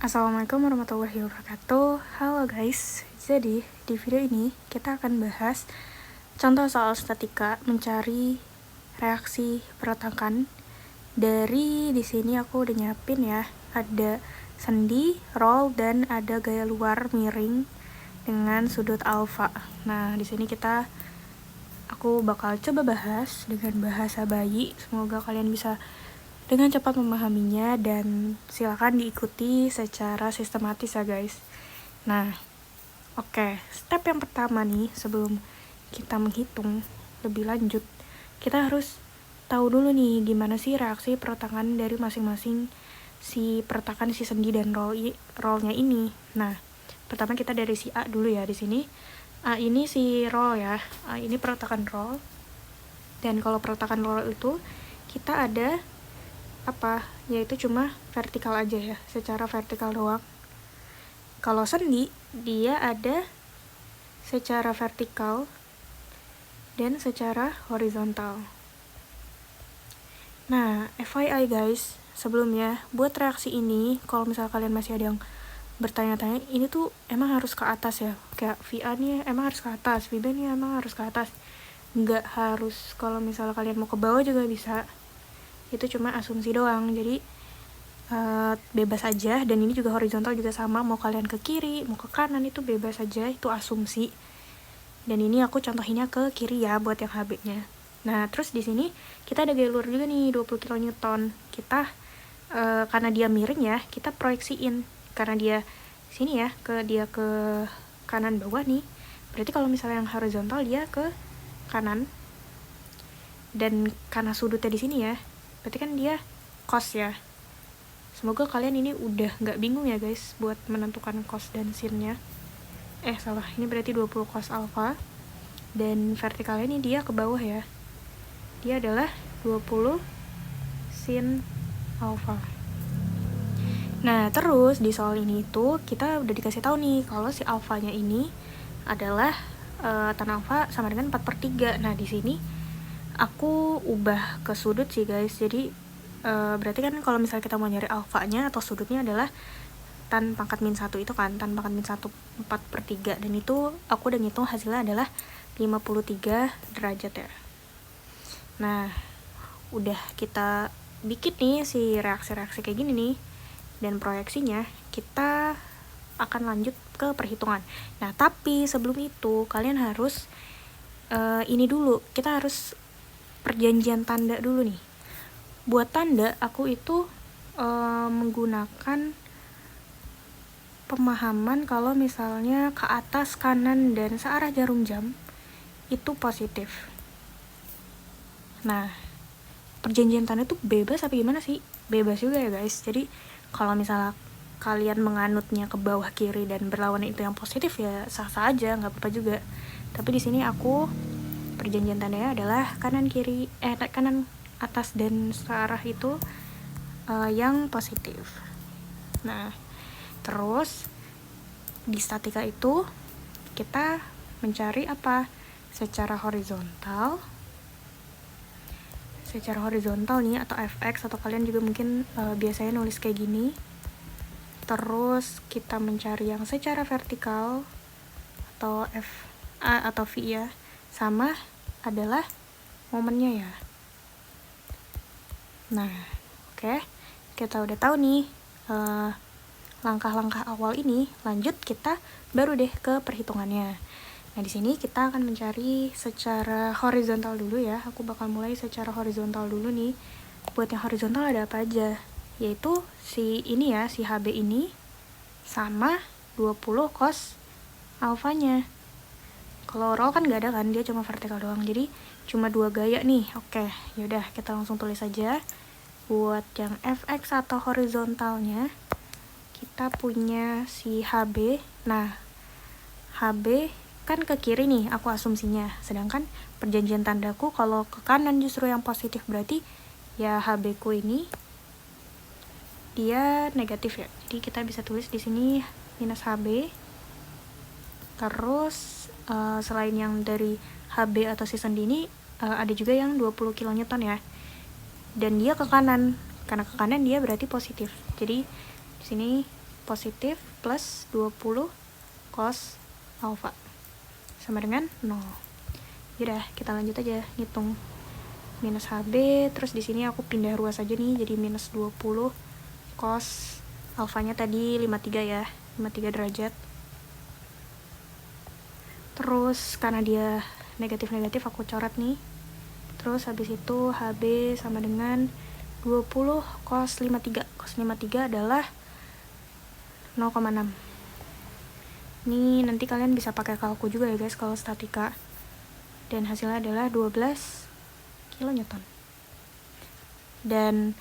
Assalamualaikum warahmatullahi wabarakatuh. Halo guys, jadi di video ini kita akan bahas contoh soal statika mencari reaksi peretakan. Dari di sini aku udah nyiapin ya, ada sendi, roll, dan ada gaya luar miring dengan sudut alfa. Nah, di sini aku bakal coba bahas dengan bahasa bayi. Semoga kalian bisa dengan cepat memahaminya dan silakan diikuti secara sistematis ya guys. Nah, oke, step yang pertama nih, sebelum kita menghitung lebih lanjut, kita harus tahu dulu nih gimana sih reaksi peretakan dari masing-masing si peretakan si sendi dan rollnya ini. Nah, pertama kita dari si A dulu ya. Di sini A ini si roll ya, A ini peretakan roll. Dan kalau peretakan roll itu kita ada yaitu cuma vertikal aja ya, secara vertikal doang. Kalau sendi dia ada secara vertikal dan secara horizontal. Nah, FYI guys, sebelumnya buat reaksi ini, kalau misalnya kalian masih ada yang bertanya-tanya, ini tuh emang harus ke atas ya, kayak VA nih emang harus ke atas, VB nih emang harus ke atas. Nggak harus, kalau misalnya kalian mau ke bawah juga bisa, itu cuma asumsi doang. Jadi bebas aja. Dan ini juga horizontal juga sama, mau kalian ke kiri mau ke kanan itu bebas aja, itu asumsi. Dan ini aku contohinnya ke kiri ya buat yang HB nya. Nah, terus di sini kita ada gaya luar juga nih 20 kN. Kita karena dia miring ya, kita proyeksiin karena dia sini ya, dia ke kanan bawah nih. Berarti kalau misalnya yang horizontal dia ke kanan, dan karena sudutnya di sini ya, berarti kan dia cos ya. Semoga kalian ini udah nggak bingung ya guys buat menentukan cos dan sin-nya. Salah, ini berarti 20 cos alpha. Dan vertikalnya ini dia ke bawah ya, dia adalah 20 sin alpha. Nah, terus di soal ini tuh kita udah dikasih tahu nih kalau si alfanya ini adalah tan alfa sama dengan 4/3. Nah, di sini aku ubah ke sudut sih guys. Jadi berarti kan kalau misalnya kita mau nyari alfanya atau sudutnya adalah tan pangkat min 1 itu kan, tan pangkat min 1 4/3, dan itu aku udah ngitung hasilnya adalah 53 derajat ya. Nah, udah kita bikin nih si reaksi-reaksi kayak gini nih, dan proyeksinya kita akan lanjut ke perhitungan. Nah, tapi sebelum itu kalian harus ini dulu, kita harus perjanjian tanda dulu nih. Buat tanda aku itu menggunakan pemahaman kalau misalnya ke atas, kanan, dan searah jarum jam itu positif. Nah, perjanjian tanda itu bebas apa gimana sih? Bebas juga ya guys. Jadi kalau misalnya kalian menganutnya ke bawah kiri dan berlawanan itu yang positif ya sah-sah aja, nggak apa-apa juga. Tapi di sini aku perjanjian tandanya adalah kanan kiri, kanan atas dan searah itu yang positif. Nah, terus di statika itu kita mencari apa? Secara horizontal nih, atau fx, atau kalian juga mungkin biasanya nulis kayak gini. Terus kita mencari yang secara vertikal atau FA atau V ya, sama adalah momennya ya. Nah, oke, kita udah tahu nih langkah-langkah awal ini. Lanjut kita baru deh ke perhitungannya. Nah, di sini kita akan mencari secara horizontal dulu ya. Aku bakal mulai secara horizontal dulu nih. Buat yang horizontal ada apa aja? Yaitu si ini ya, si HB ini sama 20 cos alfanya. Kalau roll kan nggak ada kan, dia cuma vertikal doang. Jadi cuma 2 gaya nih. Oke, yaudah kita langsung tulis aja. Buat yang fx atau horizontalnya, kita punya si HB. Nah, HB kan ke kiri nih aku asumsinya, sedangkan perjanjian tandaku kalau ke kanan justru yang positif, berarti ya HB ku ini dia negatif ya. Jadi kita bisa tulis di sini minus HB. Terus selain yang dari HB atau si sendi ini ada juga yang 20 kN ya. Dan dia ke kanan. Karena ke kanan dia berarti positif. Jadi di sini positif plus 20 cos alfa sama dengan 0. Yaudah, kita lanjut aja ngitung minus HB, terus di sini aku pindah ruas aja nih, jadi minus 20 cos alfanya tadi 53 ya, 53 derajat. Terus karena dia negatif-negatif aku coret nih. Terus habis itu HB sama dengan 20 cos 53. Cos 53 adalah 0,6. Ini nanti kalian bisa pakai kalku juga ya guys kalau statika. Dan hasilnya adalah 12 kilonewton. Dan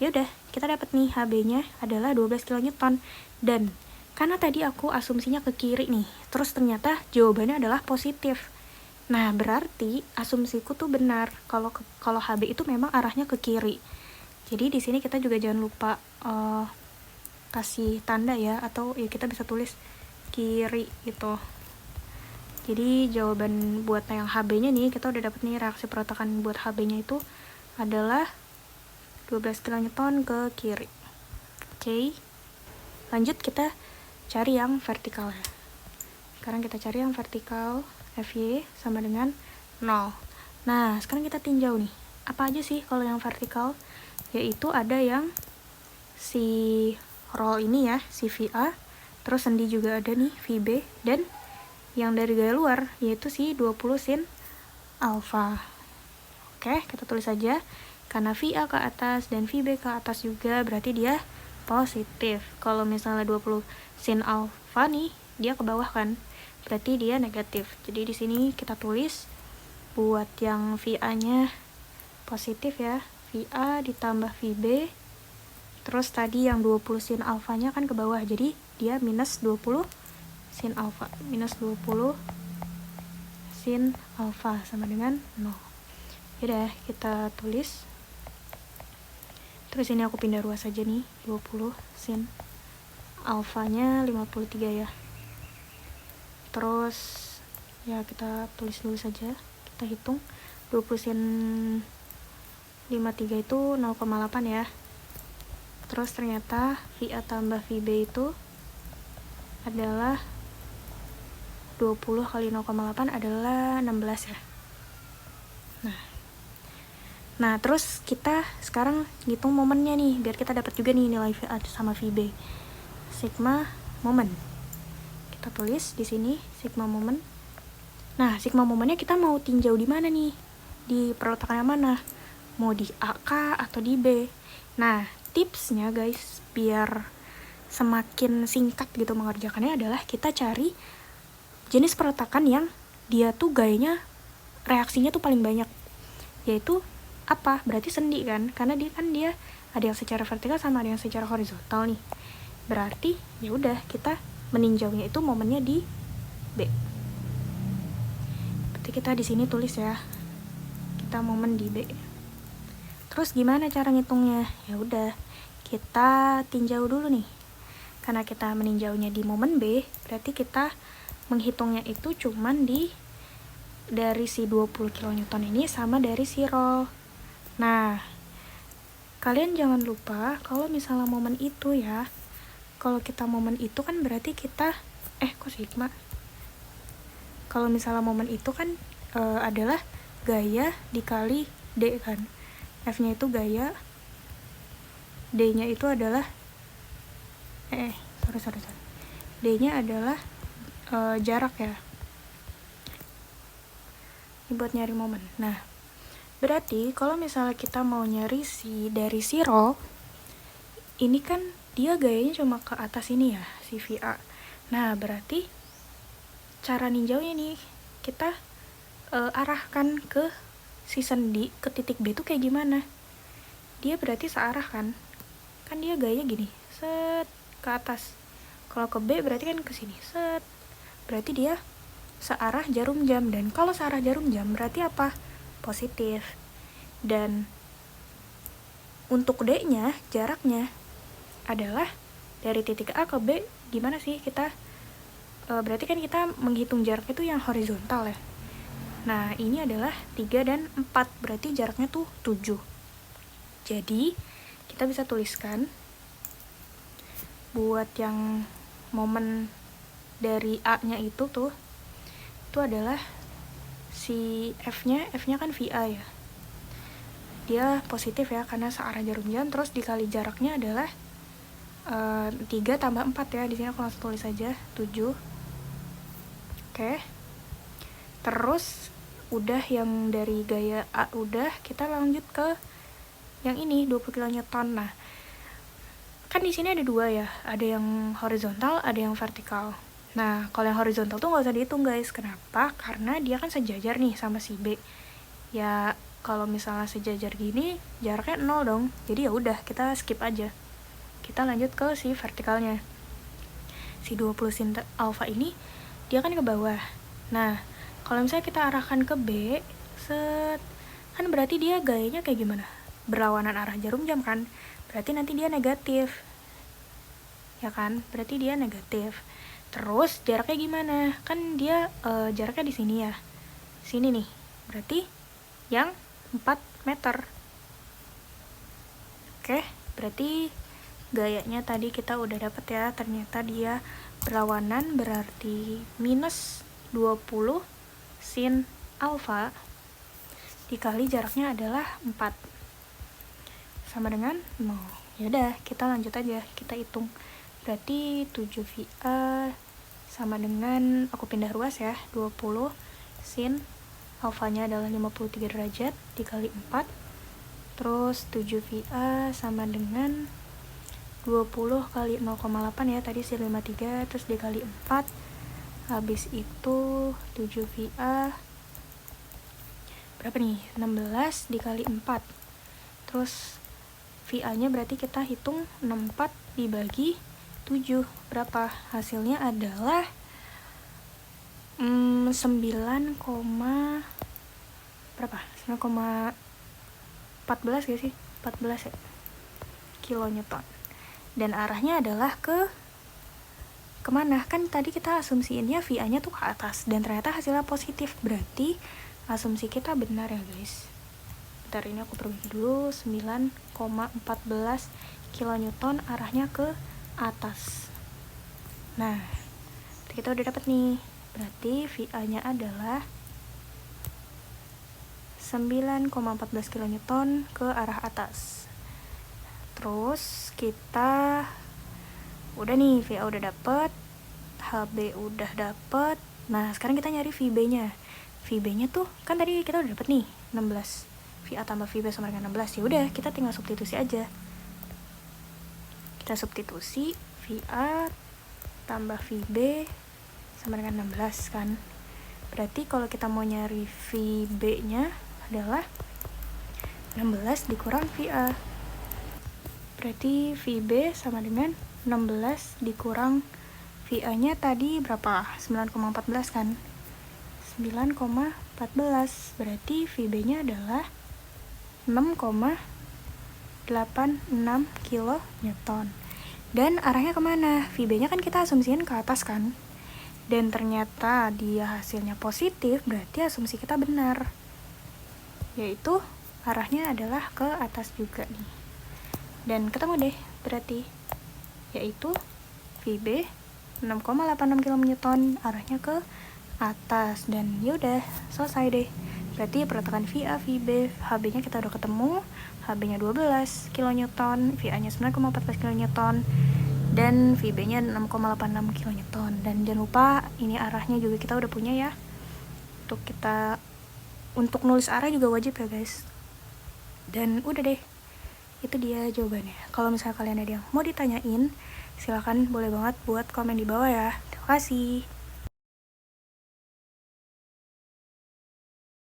yaudah, kita dapat nih HB-nya adalah 12 kilonewton. Dan karena tadi aku asumsinya ke kiri nih, terus ternyata jawabannya adalah positif. Nah, berarti asumsiku tuh benar kalau HB itu memang arahnya ke kiri. Jadi di sini kita juga jangan lupa kasih tanda ya, atau ya kita bisa tulis kiri gitu. Jadi jawaban buat yang HB-nya nih, kita udah dapet nih reaksi perletakan buat HB-nya itu adalah 12 kilonewton ke kiri. Oke. Lanjut kita cari yang vertikal ya. Sekarang kita cari yang vertikal, FY sama dengan 0. Nah, sekarang kita tinjau nih. Apa aja sih kalau yang vertikal? Yaitu ada yang si roll ini ya, si VA, terus sendi juga ada nih, VB, dan yang dari gaya luar, yaitu si 20 sin alfa. Oke, kita tulis saja. Karena VA ke atas dan VB ke atas juga, berarti dia positif. Kalau misalnya 20 sin alfa nih, dia ke bawah kan, berarti dia negatif. Jadi di sini kita tulis buat yang VA-nya positif ya, VA ditambah VB. Terus tadi yang 20 sin alfanya kan ke bawah, jadi dia minus 20 sin alfa, minus 20 sin alfa sama dengan 0. Yaudah, kita tulis. Terus ini aku pindah ruas aja nih, 20 sin alfanya 53 ya. Terus ya kita tulis dulu saja, kita hitung 20 sin 53 itu 0,8 ya. Terus ternyata VA tambah VB itu adalah 20 kali 0,8 adalah 16 ya. Nah, terus kita sekarang ngitung momennya nih, biar kita dapat juga nih nilai VA sama VB. Sigma momen. Kita tulis di sini sigma momen. Nah, sigma momennya kita mau tinjau di mana nih? Di perletakan yang mana? Mau di AK atau di B? Nah, tipsnya guys, biar semakin singkat gitu mengerjakannya adalah kita cari jenis perletakan yang dia tuh gayanya, reaksinya tuh paling banyak, yaitu apa? Berarti sendi kan, karena dia ada yang secara vertikal sama ada yang secara horizontal nih. Berarti ya udah, kita meninjaunya itu momennya di B. Berarti kita di sini tulis ya, kita momen di B. Terus gimana cara ngitungnya? Ya udah, kita tinjau dulu nih. Karena kita meninjaunya di momen B, berarti kita menghitungnya itu cuman dari si 20 kilonewton ini sama dari si roll. Nah, kalian jangan lupa kalau misalnya momen itu ya, kalau kita momen itu kan berarti kita kok sigma? Kalau misalnya momen itu kan adalah gaya dikali D kan. F-nya itu gaya, D-nya itu adalah sorry. D-nya adalah jarak ya. Ini buat nyari momen. Nah, berarti kalau misalnya kita mau nyari dari si roll, ini kan dia gayanya cuma ke atas ini ya, si VA. Nah, berarti cara ninjaunya nih, kita arahkan ke si sendi, ke titik B itu kayak gimana? Dia berarti searah kan? Kan dia gayanya gini, set ke atas. Kalau ke B berarti kan ke sini, set. Berarti dia searah jarum jam, dan kalau searah jarum jam berarti apa? Positif. Dan untuk D-nya, jaraknya adalah dari titik A ke B, gimana sih kita? Berarti kan kita menghitung jarak itu yang horizontal ya. Nah, ini adalah 3 dan 4, berarti jaraknya tuh 7. Jadi, kita bisa tuliskan buat yang momen dari A-nya itu adalah si F-nya kan VA ya. Dia positif ya karena searah jarum jam, terus dikali jaraknya adalah 3 tambah 4 ya. Di sini aku langsung tulis aja 7. Oke. Terus udah yang dari gaya A udah, kita lanjut ke yang ini 20 kN. Nah, kan di sini ada 2 ya, ada yang horizontal, ada yang vertikal. Nah, kalau yang horizontal tuh nggak usah dihitung guys. Kenapa? Karena dia kan sejajar nih sama si B. Ya kalau misalnya sejajar gini, jaraknya 0 dong. Jadi ya udah, kita skip aja. Kita lanjut ke si vertikalnya. Si 20 sin alfa ini dia kan ke bawah. Nah, kalau misalnya kita arahkan ke B, kan berarti dia gayanya kayak gimana? Berlawanan arah jarum jam kan? Berarti nanti dia negatif. Ya kan? Berarti dia negatif. Terus jaraknya gimana? Kan dia jaraknya di sini ya. Sini nih. Berarti yang 4 meter. Oke, berarti gayanya tadi kita udah dapet ya. Ternyata dia berlawanan, berarti minus 20 sin alfa dikali jaraknya adalah 4 sama dengan 0. Yaudah, kita lanjut aja, kita hitung. Berarti 7 VA sama dengan, aku pindah ruas ya, 20 sin alfanya adalah 53 derajat dikali 4. Terus 7 VA sama dengan 20 kali 0,8 ya, tadi si 53, terus dikali 4. Habis itu 7 VA berapa nih? 16 dikali 4. Terus VA nya berarti kita hitung 64 dibagi 7. Berapa? Hasilnya adalah 9, berapa? 9,14 gak sih? 14 ya? kilonewton. Dan arahnya adalah kemana? Kan tadi kita asumsiinnya VA-nya tuh ke atas, dan ternyata hasilnya positif. Berarti asumsi kita benar ya guys. Bentar, ini aku perbaiki dulu. 9,14 kilonewton arahnya ke atas. Nah, kita udah dapat nih. Berarti VA-nya adalah 9,14 kilonewton ke arah atas. Terus kita udah nih, VA udah dapet, HB udah dapet. Nah, sekarang kita nyari VB-nya. VB-nya tuh kan tadi kita udah dapet nih 16. VA tambah VB sama dengan 16. Ya udah, kita tinggal substitusi aja. Kita substitusi VA tambah VB sama dengan 16 kan. Berarti kalau kita mau nyari VB-nya adalah 16 dikurang VA. Berarti VB sama dengan 16 dikurang VA-nya tadi berapa? 9,14 kan? 9,14. Berarti VB-nya adalah 6,86 kilonewton. Dan arahnya kemana? VB-nya kan kita asumsiin ke atas kan? Dan ternyata dia hasilnya positif, berarti asumsi kita benar. Yaitu arahnya adalah ke atas juga nih. Dan ketemu deh berarti. Yaitu VB 6,86 kilonewton arahnya ke atas. Dan yaudah, selesai deh. Berarti perhatikan VA, VB, HB-nya kita udah ketemu. HB-nya 12 kilonewton, VA-nya 9,14 kilonewton, dan VB-nya 6,86 kilonewton. Dan jangan lupa ini arahnya juga kita udah punya ya. Untuk nulis arah juga wajib ya guys. Dan udah deh, itu dia jawabannya. Kalau misalnya kalian ada yang mau ditanyain, silakan boleh banget buat komen di bawah ya. Terima kasih.